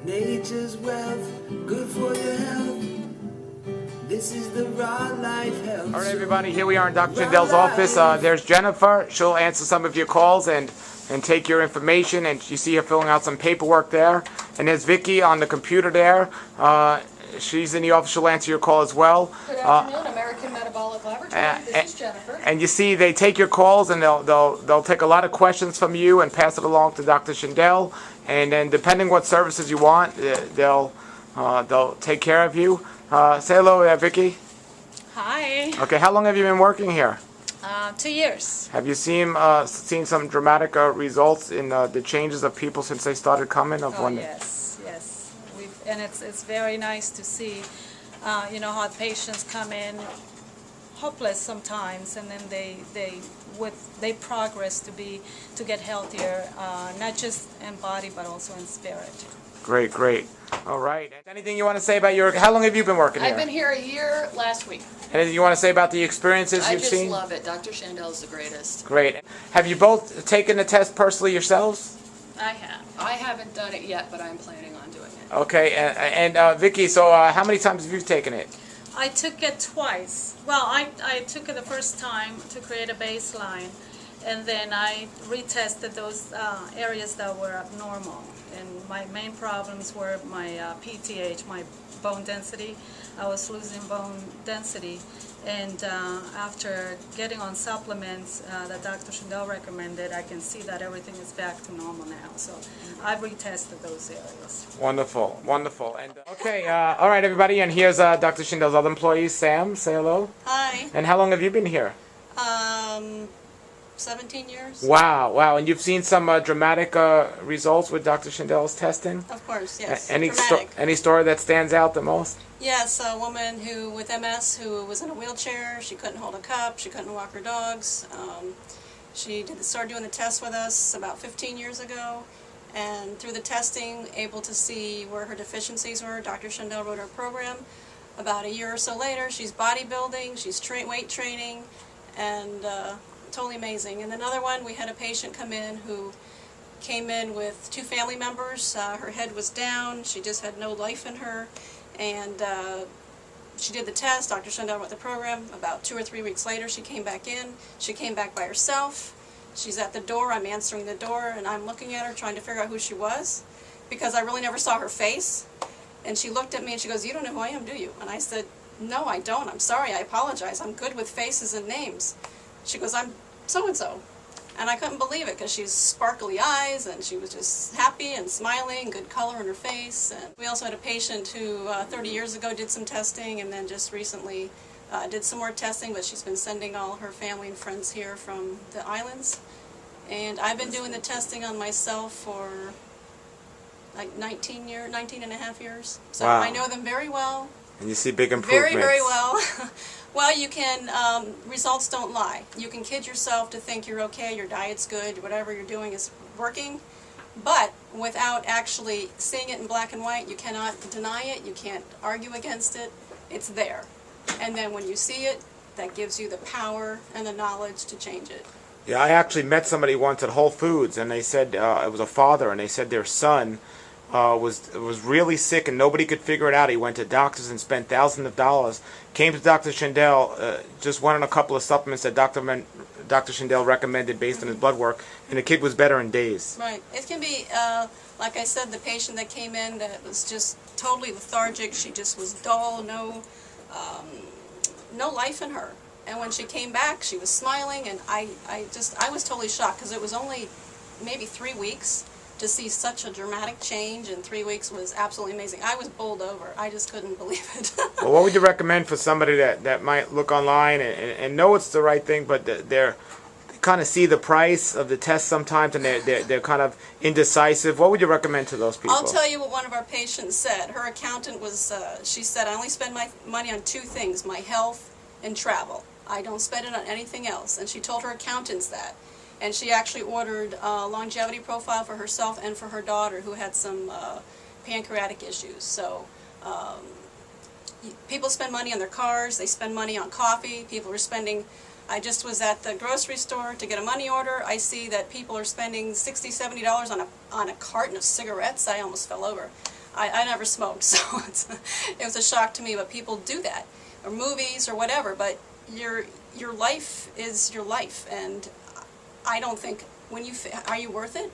Nature's wealth, good for your health. This is the Raw Life Health. All right, everybody, here we are in Dr. Schindell's office. There's Jennifer. She'll answer some of your calls and take your information. And you see her filling out some paperwork there. And there's Vicky on the computer there. She's in the office. She'll answer your call as well. Good afternoon, American Metabolic Laboratory. This is Jennifer. And you see, they take your calls and they'll take a lot of questions from you and pass it along to Dr. Schindell. And then, depending what services you want, they'll take care of you. Say hello there, Vicky. Hi. Okay, how long have you been working here? 2 years. Have you seen some dramatic results in the changes of people since they started coming? Yes. And it's very nice to see, how patients come in hopeless sometimes, and then they progress to get healthier, not just in body but also in spirit. Great. All right. Anything you want to say about how long have you been working here? I've been here a year last week. Anything you want to say about the experiences you've seen? I just love it. Dr. Schindell is the greatest. Great. Have you both taken the test personally yourselves? I have. I haven't done it yet, but I'm planning on doing it. Okay. And Vicky, so how many times have you taken it? I took it twice. Well, I took it the first time to create a baseline, and then I retested those areas that were abnormal. And my main problems were my PTH, my bone density. I was losing bone density, and after getting on supplements that Dr. Schindell recommended, I can see that everything is back to normal now. So I've retested those areas. Wonderful. And okay, all right, everybody, and here's Dr. Schindell's other employees. Sam, say hello. Hi. And how long have you been here? 17 years. Wow, and you've seen some dramatic results with Dr. Schindell's testing? Of course, yes. Any story that stands out the most? Yes, a woman with MS who was in a wheelchair. She couldn't hold a cup. She couldn't walk her dogs. She started doing the test with us about 15 years ago, and through the testing, able to see where her deficiencies were. Dr. Schindell wrote her program. About a year or so later, she's bodybuilding, she's weight training, and totally amazing. And another one, we had a patient come in who came in with 2 family members. Her head was down, she just had no life in her, and she did the test. Dr. Schindell wrote the program. About 2 or 3 weeks later, she came back in. She came back by herself. She's at the door, I'm answering the door, and I'm looking at her trying to figure out who she was, because I really never saw her face. And she looked at me and she goes, "You don't know who I am, do you?" And I said, "No, I don't. I'm sorry. I apologize. I'm good with faces and names." She goes, "I'm so-and-so." And I couldn't believe it, because she's sparkly eyes and she was just happy and smiling, good color in her face. And we also had a patient who 30 years ago did some testing, and then just recently did some more testing, but she's been sending all her family and friends here from the islands. And I've been doing the testing on myself for like 19 and a half years. So wow. I know them very well. And you see big improvements. Very well. Well, you can, results don't lie. You can kid yourself to think you're okay, your diet's good, whatever you're doing is working, but without actually seeing it in black and white, you cannot deny it, you can't argue against it, it's there. And then when you see it, that gives you the power and the knowledge to change it. Yeah, I actually met somebody once at Whole Foods, and they said, it was a father, and they said their son was really sick and nobody could figure it out. He went to doctors and spent thousands of dollars. Came to Dr. Schindell, just went on a couple of supplements that Dr. Schindell recommended based on his blood work, and the kid was better in days. Right. It can be, like I said, the patient that came in that was just totally lethargic. She just was dull, no life in her. And when she came back, she was smiling, and I was totally shocked, because it was only maybe 3 weeks. To see such a dramatic change in 3 weeks was absolutely amazing. I was bowled over. I just couldn't believe it. Well, what would you recommend for somebody that might look online and know it's the right thing, but they kind of see the price of the test sometimes, and they're kind of indecisive? What would you recommend to those people? I'll tell you what one of our patients said. Her accountant was, she said, "I only spend my money on 2 things, my health and travel. I don't spend it on anything else." And she told her accountants that. And she actually ordered a longevity profile for herself and for her daughter, who had some pancreatic issues. So people spend money on their cars, they spend money on coffee, people are spending, I just was at the grocery store to get a money order. I see that people are spending $60, $70 on a carton of cigarettes. I almost fell over. I never smoked, so it was a shock to me, but people do that, or movies or whatever, but your life is your life, and I don't think, are you worth it?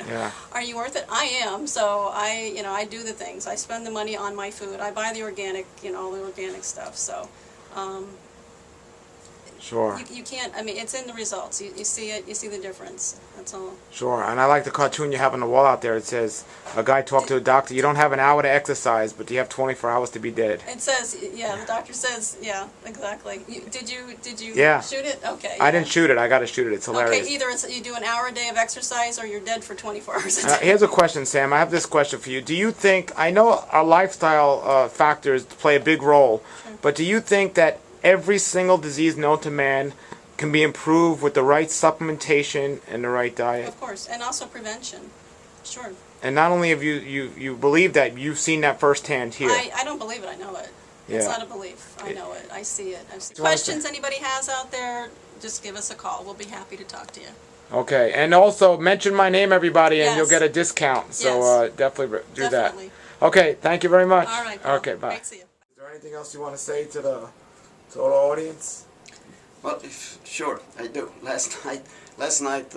Yeah. Are you worth it? I am, so I do the things. I spend the money on my food. I buy the organic, all the organic stuff, so, Sure. you can't, I mean, it's in the results. You see it, you see the difference, that's all. Sure. And I like the cartoon you have on the wall out there. It says, a guy talked to a doctor, you don't have an hour to exercise, but you have 24 hours to be dead. It says, yeah, the doctor says, yeah, exactly. Did you Yeah. shoot it? Okay. I yeah. didn't shoot it. I got to shoot it. It's hilarious. Okay, either you do an hour a day of exercise or you're dead for 24 hours a day. Here's a question, Sam. I have this question for you. Do you think, I know our lifestyle factors play a big role, but do you think that every single disease known to man can be improved with the right supplementation and the right diet? Of course, and also prevention. Sure. And not only have you believe that, you've seen that firsthand here. I don't believe it, I know it. It's Yeah. not a belief, I know it, I see it. wanna Questions anybody has out there, just give us a call, we'll be happy to talk to you. Okay, and also mention my name, everybody, and you'll Yes. get a discount. So Yes. definitely do Definitely. that. Okay, thank you very much. All right, Paul. Okay, bye. Great to see you. Is there anything else you want to say to the total audience? Well, sure, I do. Last night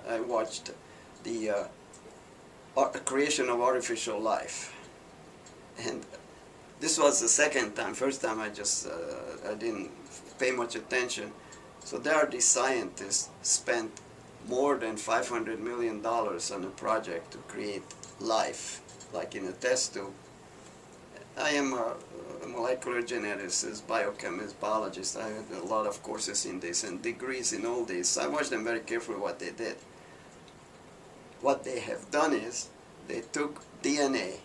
I watched the creation of artificial life, and this was the second time. First time I didn't pay much attention. So there are these scientists spent more than $500 million on a project to create life, like in a test tube. I am a molecular geneticist, biochemist, biologist. I had a lot of courses in this and degrees in all this. I watched them very carefully what they did. What they have done is they took DNA,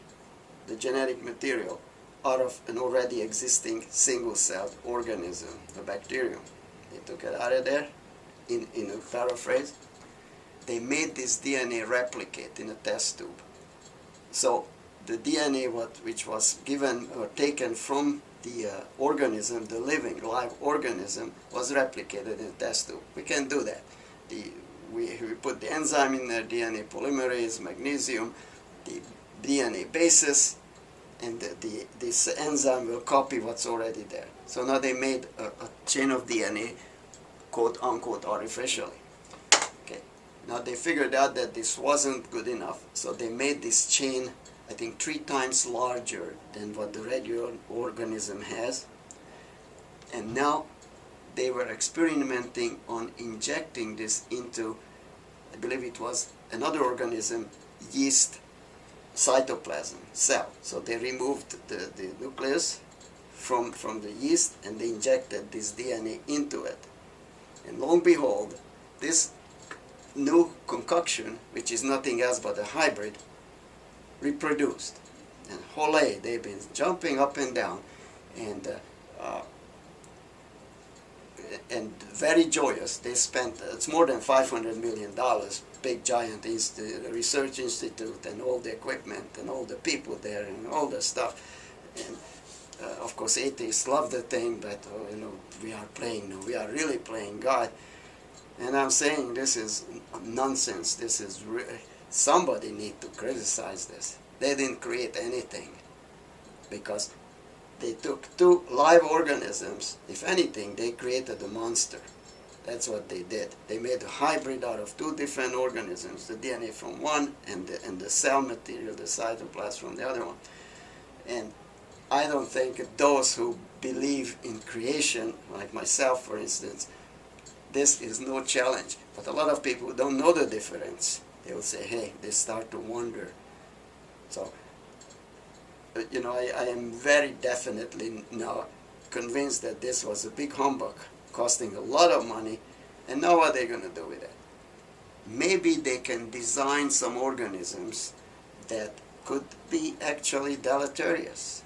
the genetic material, out of an already existing single-celled organism, a bacterium. They took it out of there, in a paraphrase. They made this DNA replicate in a test tube. So the DNA which was given or taken from the organism, the living live organism, was replicated in a test tube. We can do that. We put the enzyme in there, DNA polymerase, magnesium, the DNA bases, and this enzyme will copy what's already there. So now they made a chain of DNA, quote unquote, artificially. Okay. Now they figured out that this wasn't good enough, so they made this chain, I think, 3 times larger than what the regular organism has. And now they were experimenting on injecting this into, I believe it was another organism, yeast cytoplasm cell. So they removed the nucleus from the yeast and they injected this DNA into it. And lo and behold, this new concoction, which is nothing else but a hybrid, reproduced. And hooray, they've been jumping up and down and very joyous. They spent, it's more than $500 million, big giant research institute and all the equipment and all the people there and all the stuff. And of course atheists love the thing, but we are really playing God. And I'm saying this is nonsense. This is somebody need to criticize this. They didn't create anything because they took 2 live organisms. If anything, they created a monster. That's what they did. They made a hybrid out of 2 different organisms, the DNA from one and the cell material, the cytoplasm, from the other one. And I don't think those who believe in creation, like myself for instance, this is no challenge. But a lot of people who don't know the difference, they will say, hey, they start to wonder. So, I am very definitely now convinced that this was a big humbug, costing a lot of money, and now what are they going to do with it? Maybe they can design some organisms that could be actually deleterious.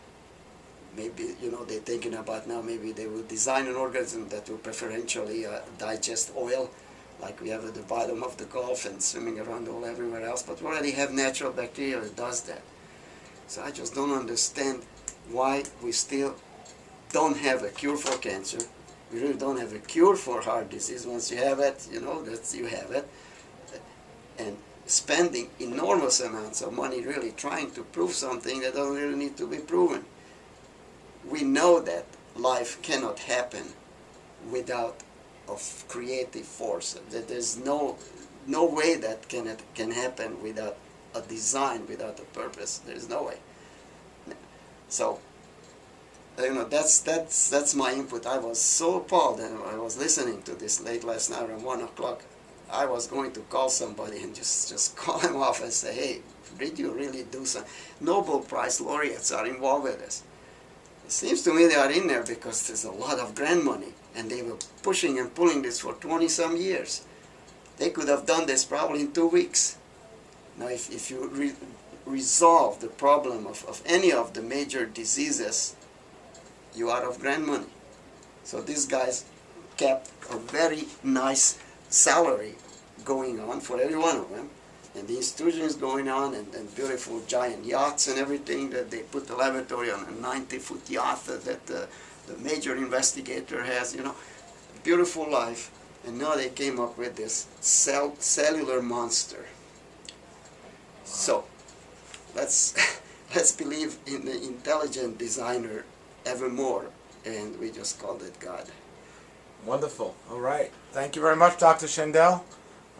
Maybe, they're thinking about now, maybe they will design an organism that will preferentially digest oil, like we have at the bottom of the Gulf and swimming around all everywhere else, but we already have natural bacteria that does that. So I just don't understand why we still don't have a cure for cancer. We really don't have a cure for heart disease. Once you have it, you have it. And spending enormous amounts of money really trying to prove something that doesn't really need to be proven. We know that life cannot happen without of creative force. That there's no way that can happen without a design, without a purpose. There's no way. So, you know, that's my input. I was so appalled, and I was listening to this late last night around 1 o'clock. I was going to call somebody and just call him off and say, hey, did you really do something? Nobel Prize laureates are involved with this. It seems to me they are in there because there's a lot of grant money, and they were pushing and pulling this for 20-some years. They could have done this probably in 2 weeks. Now, if you resolve the problem of any of the major diseases, you are out of grant money. So these guys kept a very nice salary going on for every one of them, and the institution is going on, and beautiful giant yachts and everything, that they put the laboratory on a 90-foot yacht that the major investigator has, you know, beautiful life. And now they came up with this cellular monster. So let's believe in the intelligent designer evermore, and we just called it God. Wonderful. All right. Thank you very much, Dr. Shindell.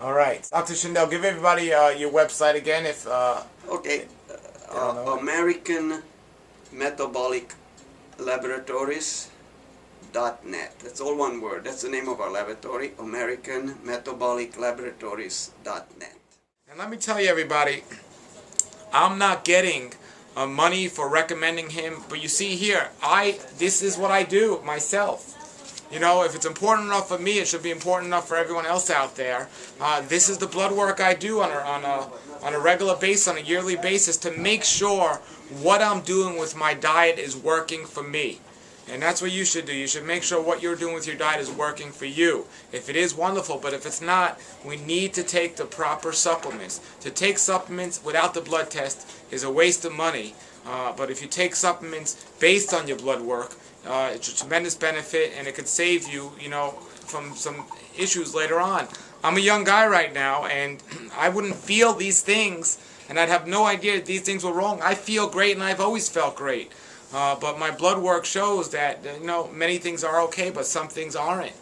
All right. Dr. Shindell, give everybody your website again. If Okay. don't know. American Metabolic Laboratories .net. That's all one word. That's the name of our laboratory, American Metabolic Laboratories.net. And let me tell you, everybody, I'm not getting money for recommending him, but you see here, this is what I do myself. You know, if it's important enough for me, it should be important enough for everyone else out there. This is the blood work I do on a regular basis, on a yearly basis, to make sure what I'm doing with my diet is working for me. And that's what you should do. You should make sure what you're doing with your diet is working for you. If it is, wonderful, but if it's not, we need to take the proper supplements. To take supplements without the blood test is a waste of money. But if you take supplements based on your blood work, it's a tremendous benefit, and it could save you, you know, from some issues later on. I'm a young guy right now, and I wouldn't feel these things, and I'd have no idea that these things were wrong. I feel great, and I've always felt great. But my blood work shows that, you know, many things are okay, but some things aren't.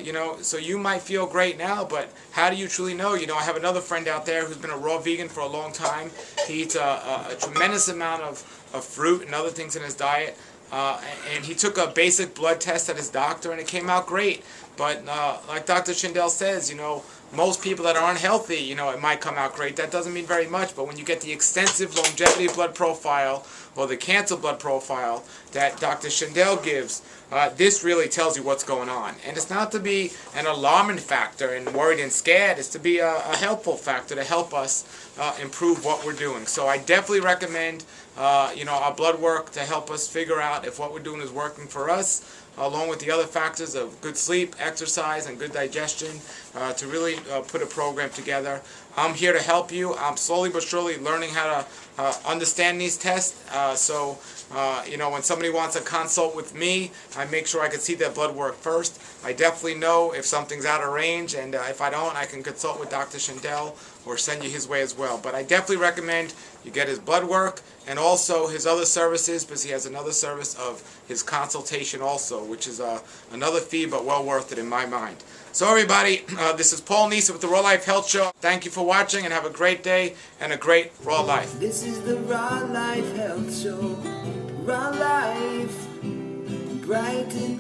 You know, so you might feel great now, but how do you truly know? You know, I have another friend out there who's been a raw vegan for a long time. He eats a tremendous amount of fruit and other things in his diet. And he took a basic blood test at his doctor, and it came out great. But like Dr. Shindell says, you know, most people that aren't healthy, you know, it might come out great. That doesn't mean very much, but when you get the extensive longevity blood profile or the cancer blood profile that Dr. Shindell gives, this really tells you what's going on. And it's not to be an alarming factor and worried and scared. It's to be a helpful factor to help us improve what we're doing. So I definitely recommend, you know, our blood work to help us figure out if what we're doing is working for us, along with the other factors of good sleep, exercise, and good digestion, to really put a program together. I'm here to help you. I'm slowly but surely learning how to understand these tests. So, you know, when somebody wants a consult with me, I make sure I can see their blood work first. I definitely know if something's out of range, and if I don't, I can consult with Dr. Shindell or send you his way as well. But I definitely recommend you get his blood work and also his other services, because he has another service of his consultation also, which is another fee, but well worth it in my mind. So everybody, this is Paul Nisa with the Raw Life Health Show. Thank you for watching, and have a great day and a great Raw Life. This is the Raw Life Health Show. Raw Life, bright and